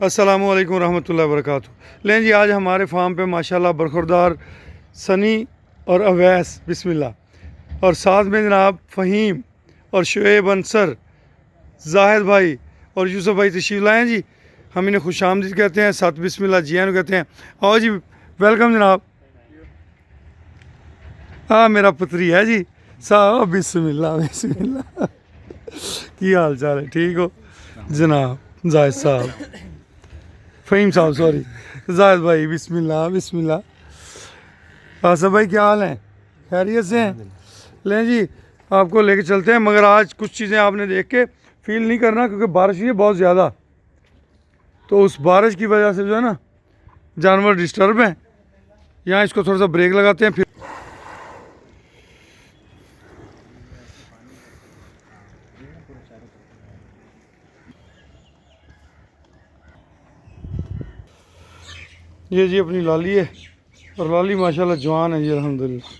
अस्सलामु अलैकुम रहमतुल्लाहि व बरकातुहू। लें जी, आज हमारे फार्म पे माशाल्लाह बरखुरदार सनी और अवैस बिस्मिल्लाह और साथ में जनाब फ़हीम और शुएब अंसर, जाहिद भाई और यूसुफ भाई तशरीफ़ लाएँ जी। हम इन्हें खुश आमदीद कहते हैं, साथ बिस्मिल्लाह जियान कहते हैं। आओ जी, वेलकम जनाब। हाँ, मेरा पुत्री है जी साहब। बिस्मिल्लाह बिस्मिल्लाह। की हाल चाल है? ठीक हो जनाब? जाहिद साहब, फ़हीम साहब, सॉरी, जाहिद भाई, बिस्मिल्लाह बिस्मिल्लाह। आसफ भाई क्या हाल है? खैरियत से हैं? लें जी, आपको लेके चलते हैं, मगर आज कुछ चीज़ें आपने देख के फील नहीं करना क्योंकि बारिश हुई है बहुत ज़्यादा। तो उस बारिश की वजह से जो है ना जानवर डिस्टर्ब हैं। यहाँ इसको थोड़ा सा ब्रेक लगाते हैं फिर। ये जी अपनी लाली है और लाली माशाल्लाह जवान है जी, अल्हम्दुलिल्लाह।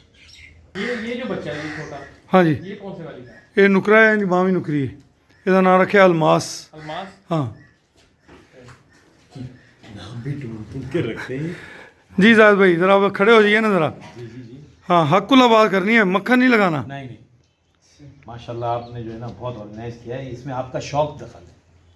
ये जो बच्चा है ये छोटा, हाँ जी, ये कौन से वाली का है? ये नुकरा है जी, मामी नुकरी है। इसका नाम रखे अलमास। अलमास। हाँ के रखते हैं। जी जाहिद भाई, ज़रा आप खड़े हो जाइए ना ज़रा। हाँ, हक़ुल्लाह बात करनी है, मक्खन नहीं लगाना। नहीं माशाल्लाह आपने जो है ना बहुत ऑर्गेनाइज किया है, इसमें आपका शौक दखल है।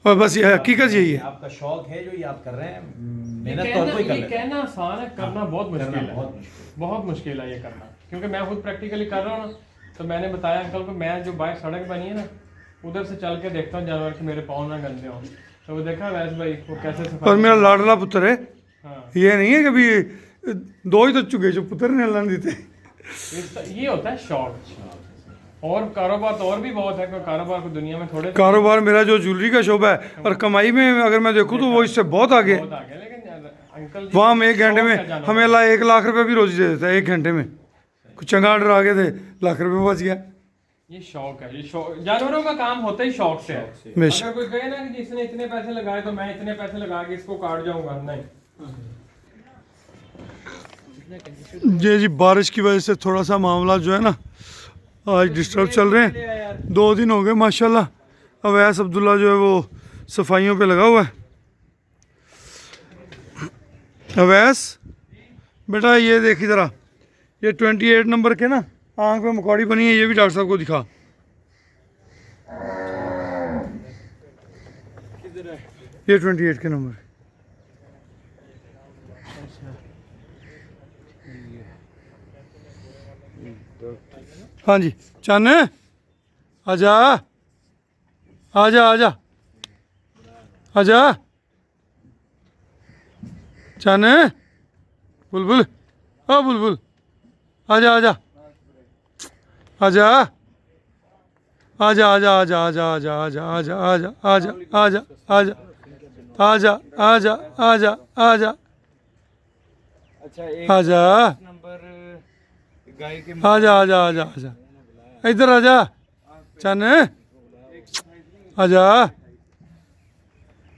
और बस ये हकीकत यही है। आपका शौक है जो ये आप कर रहे हैं, ये मेहनत तो हर कोई कर ये लेता है। कहना आसान है, करना बहुत मुश्किल करना है। बहुत मुश्किल। बहुत मुश्किल है ये करना, क्योंकि मैं खुद प्रैक्टिकली कर रहा हूँ ना। तो मैंने बताया अंकल को, मैं जो बाइक सड़क बनी है ना उधर से चल के देखता हूँ जानवर के मेरे पाँव ना गंदे हों। तो वो देखा वैसे भाई वो कैसे सफाई। और मेरा लाडला पुत्र है, हाँ, ये नहीं है कभी दो ही तो चुके जो पुत्र ने अल्लाह ने देते। ये होता है शौक। और कारोबार तो और भी बहुत है, कोई कारोबार को दुनिया में थोड़े कारोबार मेरा जो ज्वेलरी का शोबा है और कमाई में अगर मैं देखूँ तो वो इससे बहुत आगे है। बहुत आगे, लेकिन अंकल जी वहाँ हम 1 घंटे शौक में है जानवर हमें अल्लाह 1 लाख रुपए भी रोजी दे देता है 1 घंटे में। कुछ चंगा ऑर्डर आ गए थे, लाख रुपए बच गया। ये शौक है, ये शौक जानवरों का काम होता ही शौक से है। बेशक। अगर कोई कहे ना कि जिसने इतने पैसे लगाए तो मैं इतने पैसे लगा के इसको काट जाऊंगा, नहीं। जी, बारिश की वजह से थोड़ा सा मामला जो है ना आज डिस्टर्ब चल रहे हैं। 2 दिन हो गए माशाल्लाह। अवैस अब्दुल्ला जो है वो सफाइयों पे लगा हुआ है। अवैस बेटा, ये देखी ज़रा, ये 28 नंबर के ना आंख पे मकौड़ी बनी है, ये भी डॉक्टर साहब को दिखा। ये 28 के नंबर। हाँ जी, चन आजा आजा आजा आजा चन, बुलबुल, ओ बुलबुल, आजा आजा आजा आजा आजा आजा आजा आजा आजा आजा आजा आजा आजा आजा आजा आजा आजा अच्छा, एक आजा नंबर गाय के आजा आजा आजा आजा इधर आजा चन आजा।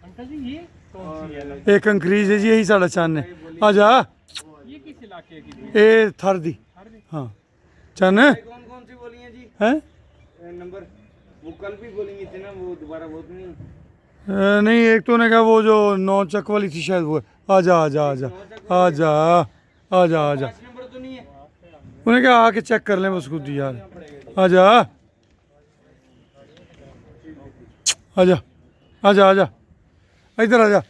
अंकल जी ये कौन सी है? एक अंग्रेज है जी, यही साढ़ा चन है। आजा, ये किस इलाके की थी? ए थर दी। हाँ चन कौन कौन सी बोली हैं जी? है नंबर वो कल भी बोलेंगे थे ना, वो दोबारा बहुत नहीं। नहीं, एक तो ने कहा वो जो 9 चक वाली थी शायद वो है। आजा आजा आजा आजा आजा आजा। 5 नंबर तो नहीं है? उन्हें कहा आके चेक कर लें बस खुद ही यार। आजा आजा आजा आजा इधर आजा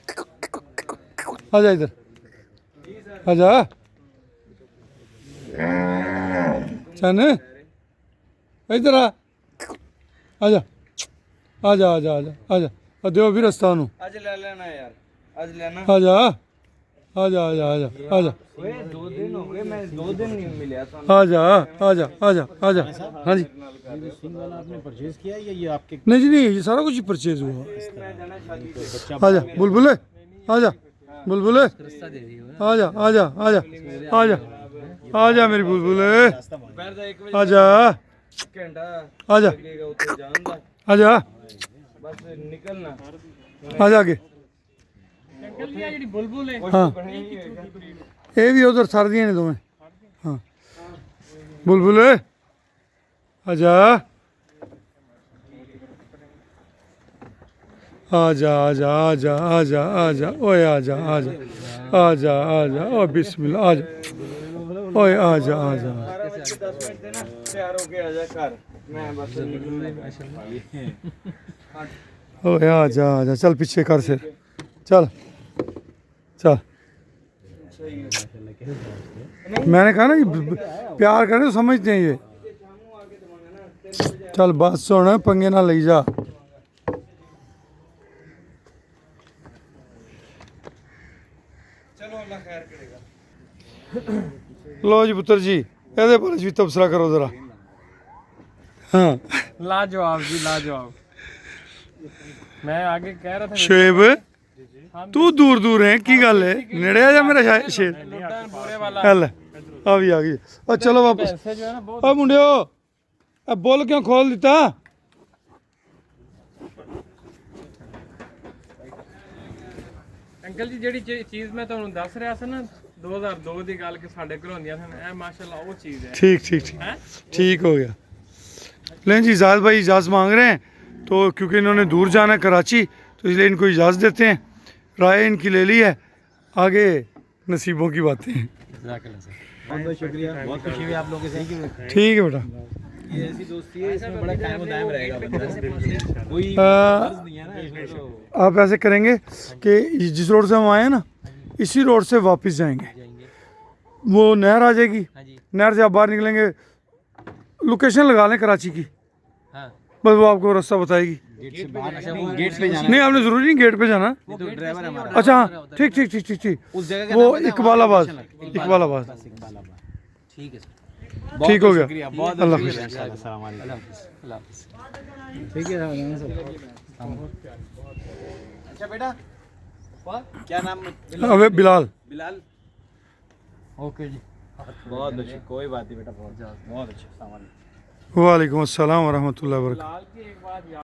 आजा इधर आजा चन इधर आ आजा आजा आजा आजा आजा दो भी रास्ता नू आज ले लेना यार, आज लेना। आजा आजा आजा आजा आजा ओए 2 दिन हो गए, मैं 2 दिन नहीं मिला था। आजा आजा आजा आजा। हाँ जी, आपने परचेज किया या ये आपके? नहीं जी नहीं, ये सारा कुछ ही परचेज हुआ। मैं जाना शादी पे। आजा बुलबुले, आजा बुलबुले, आजा आजा आजा आजा आजा मेरी बुलबुले, पैर दा 1 आजा घंटा आजा लगेगा उधर जान दा, आजा बस निकलना। आजा आगे। अंकल ये ਜਿਹੜੀ बुलबुल है हाँ, ये भी उधर सर्दियाँ ने दोवें। हाँ बुलबुले आजा आजा आजा आजा आजा आजा ओए आजा आजा आजा आजा ओ बिस्मिल्लाह आजा ओए आजा आजा 12 बजे 10 मिनट थे ना तैयार होके आ जा घर मैं बस निकलने ओए आजा आजा चल पीछे कर सिर चल चल मैंने कहा ना कि प्यार करें तो समझते हैं ये चल बस सुन पंगे ना ले जा चलो अल्लाह खैर करेगा लो जी पुत्र जी ਇਹਦੇ ਬਾਰੇ ਵੀ ਤਬਸਰਾ ਕਰੋ ਜ਼ਰਾ हाँ लाजवाब जी लाजवाब मैं आगे कह रहा था ਸ਼ੇਬ ਤੂੰ ਦੂਰ ਦੂਰ ਹੈ ਕੀ ਗੱਲ ਹੈ ਨੇੜੇ ਆ ਜਾ ਮੇਰਾ ਸ਼ੇਰ लुड्डन बोरे वाला ਹਲ ਆ ਵੀ ਆ ਗਈ ਆ ਚਲੋ ਵਾਪਸ पैसे जो है ना बहुत ਓ ਮੁੰਡਿਓ ਆ ਬੁੱਲ ਕਿਉਂ ਖੋਲ ਦਿੱਤਾ ਅੰਕਲ ਜੀ ਜਿਹੜੀ ਚੀਜ਼ ਮੈਂ ਤੁਹਾਨੂੰ ਦੱਸ ਰਿਹਾ ਸੀ ਨਾ 2002 ਦੀ ਗੱਲ ਕਿ ਸਾਡੇ ਘਰ ਹੁੰਦੀਆਂ ਸਨ ਇਹ ਮਾਸ਼ਾਅੱਲਾ ਉਹ ਚੀਜ਼ ਹੈ ठीक ठीक ठीक हैं ठीक हो गया लेकिन जी इजाज़ भाई इजाज़त मांग रहे हैं तो क्योंकि इन्होंने दूर जाना है कराची तो इसलिए इनको इजाज़त देते हैं राय इनकी ले ली है आगे नसीबों की बातें हैं बहुत बहुत शुक्रिया बहुत खुशी हुई आप लोगों से ठीक है बेटा ये ऐसी दोस्ती है इसमें बड़ा कायम दायम रहेगा बंदा कोई आ, फर्ज नहीं है ना इसमें तो आप ऐसे करेंगे कि जिस रोड से हम आए हैं ना इसी रोड से वापस जाएंगे वो नहर आ जाएगी नहर से आप बाहर निकलेंगे लोकेशन लगा लें कराची की बस वो आपको रास्ता बताएगी गेट से बाहर अच्छा वो गेट पे जाना नहीं आपने ज़रूरी नहीं गेट पे जाना है तो ड्राइवर है हमारा अच्छा हाँ, ठीक ठीक ठीक ठीक ठीक उस जगह का वो नाम पता है? इकबालाबाद वहाँ इकबालाबाद इकबालाबाद ठीक है सर ठीक हो गया शुक्रिया बहुत अल्लाह बहुत हाफ़िज़। शुक्रिया अस्सलाम वालेकुम ठीक है अच्छा बेटा क्या नाम अबे बिलाल बिलाल ओके जी बहुत अच्छी कोई बात नहीं बेटा बहुत अच्छा अस्सलाम वालेकुम वालेकुम अस्सलाम वरहमतुल्लाहि वबरकातुहू लाल की एक बात